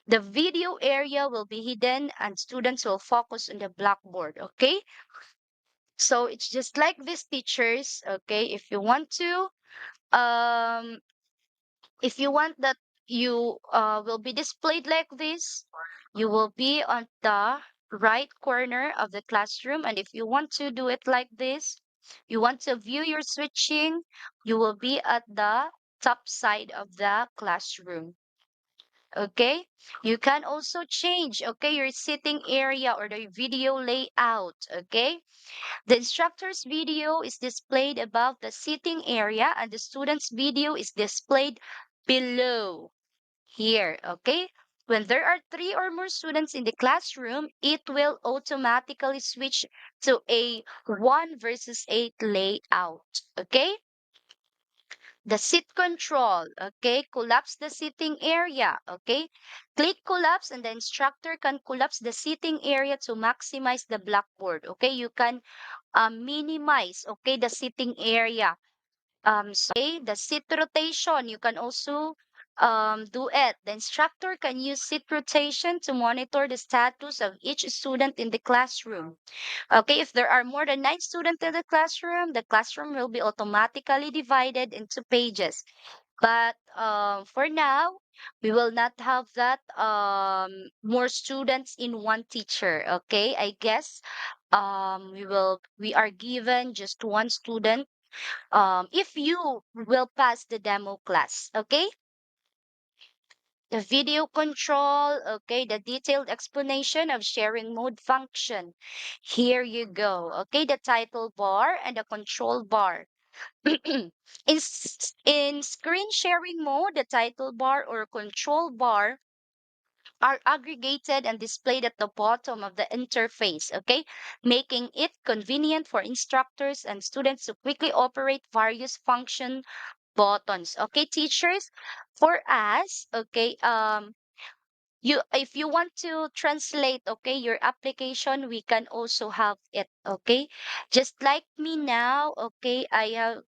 the video area will be hidden and students will focus on the blackboard. Okay. So it's just like these teachers. Okay. Um, if you want that you will be displayed like this, you will be on the right corner of the classroom. And if you want to do it like this, you want to view your switching, you will be at the top side of the classroom. Okay, you can also change, okay, your sitting area or the video layout. Okay, the instructor's video is displayed above the sitting area and the student's video is displayed below here. Okay, when there are 3 or more students in the classroom, it will automatically switch to a 1 versus 8 layout. Okay, the seat control, okay, collapse the seating area, okay. Click collapse and the instructor can collapse the seating area to maximize the blackboard. Okay, you can minimize, okay, the seating area. Okay, the seat rotation, you can also do it. The instructor can use seat rotation to monitor the status of each student in the classroom. Okay, if there are more than 9 students in the classroom will be automatically divided into pages. But for now, we will not have that more students in one teacher. Okay, I guess we are given just one student if you will pass the demo class. Okay, the video control, okay, the detailed explanation of sharing mode function. Here you go. Okay, the title bar and the control bar. In screen sharing mode, the title bar or control bar are aggregated and displayed at the bottom of the interface, okay, making it convenient for instructors and students to quickly operate various function buttons. Okay, teachers, for us, okay, you if you want to translate, okay, your application, we can also have it. Okay, just like me now, okay, I have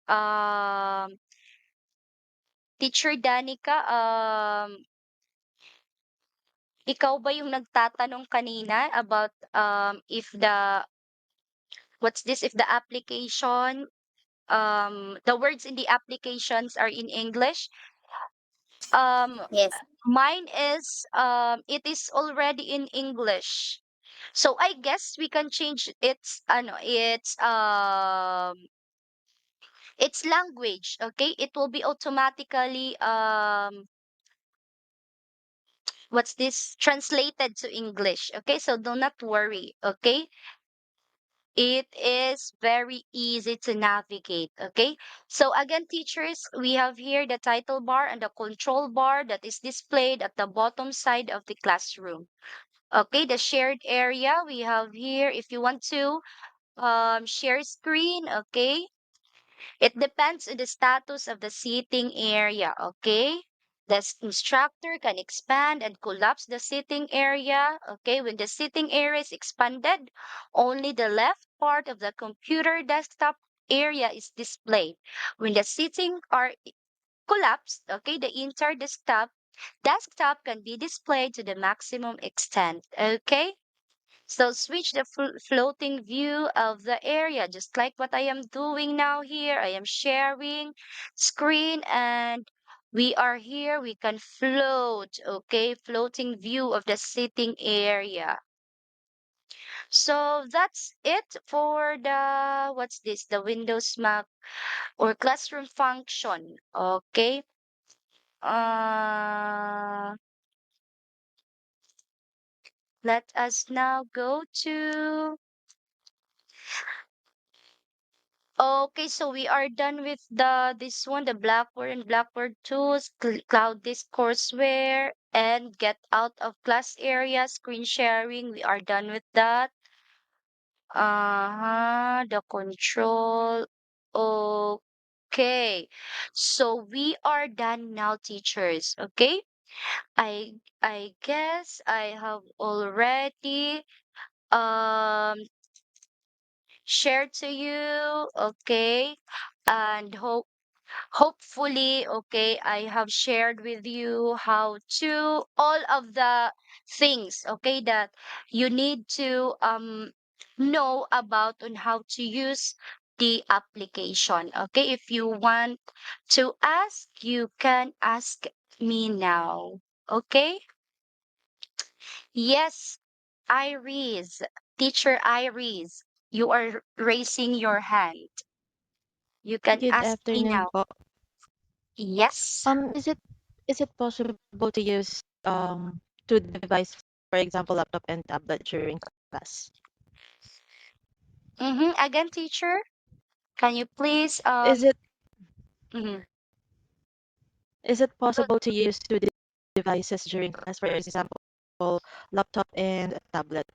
teacher Danica, ikaw ba yung nagtatanong kanina about if the what's this, if the application, the words in the applications are in English? um Yes. Mine is it is already in English. So I guess we can change its language. Okay, it will be automatically what's this, translated to English. Okay, so do not worry. Okay, it is very easy to navigate. Okay, so again, teachers, we have here the title bar and the control bar that is displayed at the bottom side of the classroom. Okay, the shared area we have here. If you want to share screen, okay, it depends on the status of the seating area. Okay, the instructor can expand and collapse the seating area. Okay, when the seating area is expanded, only the left part of the computer desktop area is displayed. When the seating are collapsed, okay, the entire desktop can be displayed to the maximum extent. Okay, so switch the floating view of the area, just like what I am doing now here. I am sharing screen and we are here. We can float, okay, floating view of the sitting area. So that's it for the, what's this, the Windows Mac or classroom function. Okay. Uh, Let us now go to Okay, so we are done with this one, the Blackboard and Blackboard tools, Cloud Courseware, and get out of class area, screen sharing. We are done with that. The control. Okay. So we are done now, teachers. Okay. I guess I have already um shared to you. Okay. And hopefully, okay, I have shared with you how to all of the things, okay, that you need to know about on how to use the application. Okay, if you want to ask, you can ask me now. Okay. Yes, Iris, teacher Iris, you are raising your hand. You can Good ask me afternoon now. po. Yes. Is it possible to use two devices, for example, laptop and tablet during class? Again, teacher, can you please Is it mhm. is it Good. possible to use two devices during class, for example, laptop and tablet?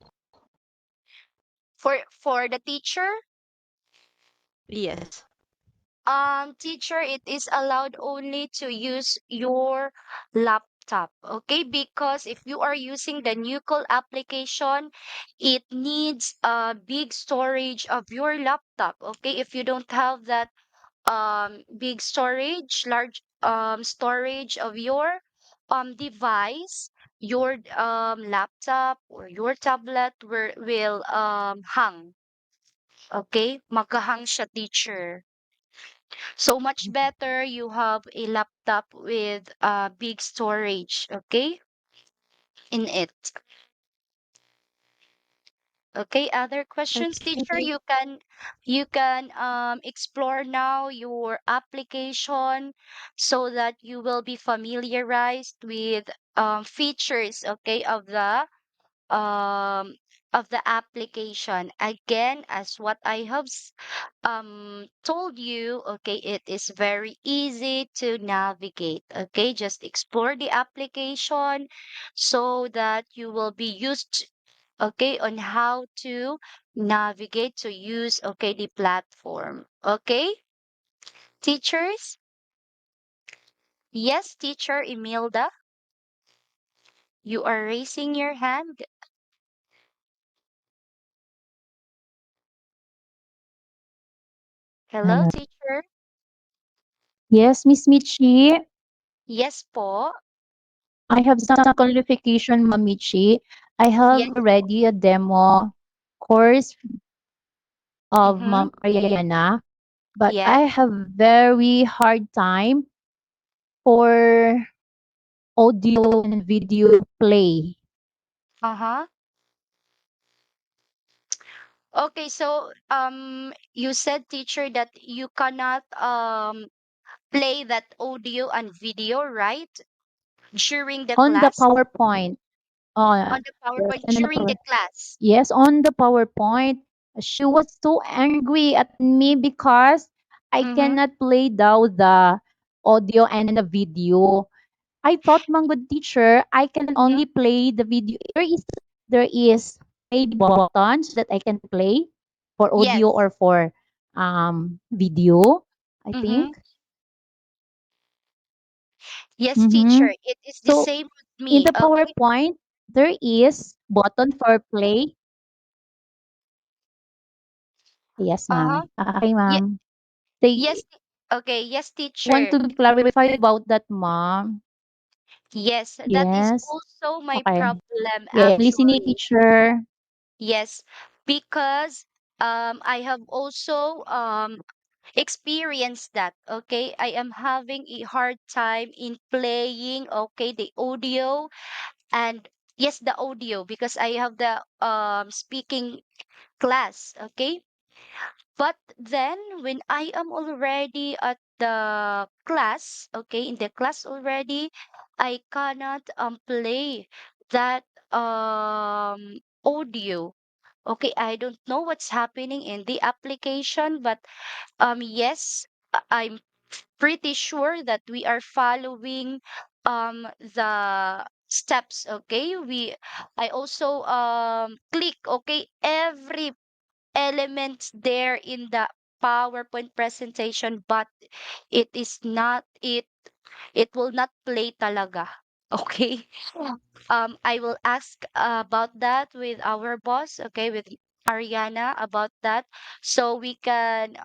For the teacher, Yes. teacher, it is allowed only to use your laptop, okay? Because if you are using the Nucleus application, it needs a big storage of your laptop, okay? If you don't have that big storage, large storage of your device, your laptop or your tablet will hang. Okay, magkahang siya, teacher. So much better you have a laptop with big storage, okay, in it. Okay, other questions, Okay, thank teacher? you. You can explore now your application so that you will be familiarized with features, okay, um of the application. Again, as what I have told you, okay, it is very easy to navigate. Okay, just explore the application so that you will be used, okay, on how to navigate to use, okay, the platform. Okay, teachers? Yes, teacher Emilda, you are raising your hand. Hello, Uh, teacher. yes, Miss Michi, Yes po. I have some clarification, Ma'am Michi. I have Yes. already a demo course of Mm-hmm. Ma'am Ariana, but Yes. I have very hard time for audio and video play. Uh-huh. Okay, so you said, teacher, that you cannot play that audio and video, right? During the On the class? PowerPoint. On the Yes, PowerPoint and on the during the class. yes, on the PowerPoint. She was so angry at me because I Mm-hmm. cannot play down the audio and the video. I thought, Mang good teacher, I can Mm-hmm. only play the video. There is play buttons that I can play for audio Yes. or for video, I Mm-hmm. think. Yes, Mm-hmm. teacher. It is the So same with in me. the Okay. PowerPoint, there is button for play. Yes, Uh-huh. ma'am. Okay, Ye- ma'am. They yes. Okay. Yes, want teacher. to be clarified about that, ma'am. Yes, that is Yes. also my Okay. problem, Yeah, listening, actually. teacher. Yes, because I have also experienced that. Okay, I am having a hard time in playing, okay, the audio, and yes, the audio, because I have the speaking class. Okay, but then when I am already at the class, okay, in the class already, I cannot play that audio. Okay, I don't know what's happening in the application, but yes, I'm pretty sure that we are following the steps. Okay, I also click, okay, every element there in the PowerPoint presentation, but it is not it will not play talaga. Okay. I will ask about that with our boss, okay, with Ariana about that, so we can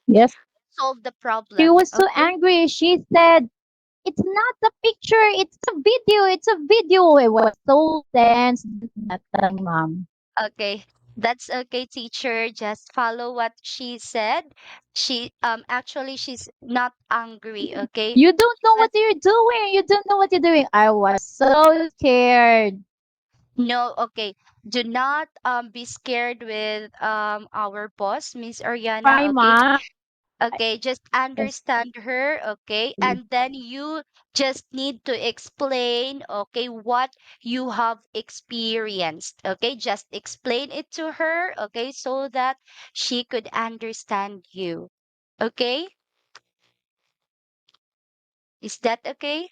Yes. solve the She problem. was so Okay. angry. She said, "It's not a picture, it's a video, it's a video." I was so tense that time, mom. Okay. That's okay, teacher. Just follow what she said. She actually she's not angry, okay? You don't know But what you're doing. You don't know what you're doing. I was so scared. no, okay. Do not be scared with our boss, Miss Hi, Ariana, okay? mom. Okay, just Yes. understand her, okay? And then you just need to explain, okay, what you have experienced, okay? Just explain it to her, okay, so that she could understand you, okay? Is that okay?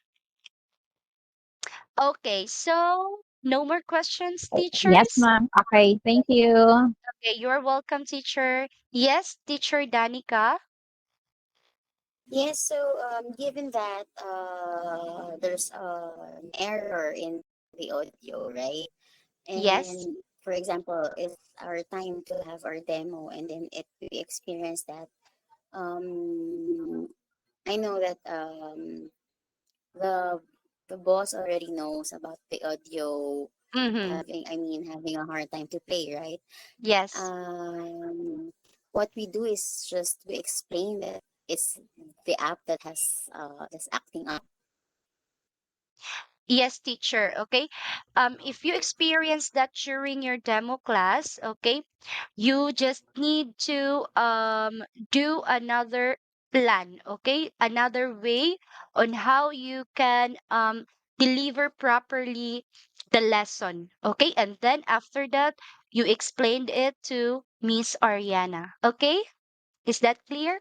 Okay, so no more questions, Yes, teachers? ma'am. Okay, thank you. Okay, you're welcome, teacher. Yes, teacher Danica? Yes, so given that there's an error in the audio, right? Yes, And for example, it's our time to have our demo, and then we experience that. Um, I know that the the boss already knows about the audio mm-hmm. having a hard time to play, right? Yes. Um, what we do is just we explain that it's the app that has that's acting up. Yes, teacher. Okay. If you experience that during your demo class, okay, you just need to do another plan, okay, another way on how you can deliver properly the lesson, okay, and then after that you explained it to Miss Ariana. Okay, is that clear?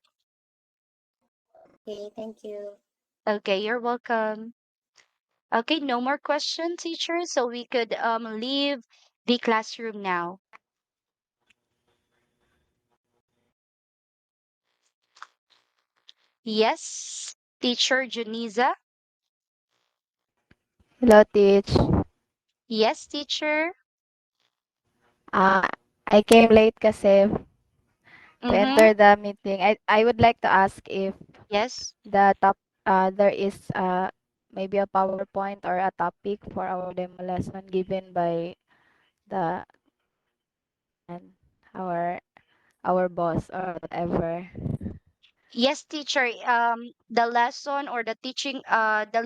Okay, thank you. Okay, you're welcome. Okay, no more questions, teacher. So we could leave the classroom now. Yes, teacher Juniza. Hello, Teach. Yes, teacher. Ah, I came late kasi to Mm-hmm. enter the meeting. I would like to ask if Yes. the top there is maybe a PowerPoint or a topic for our demo lesson given by the and our our boss or whatever. Yes, teacher. The lesson or the teaching, the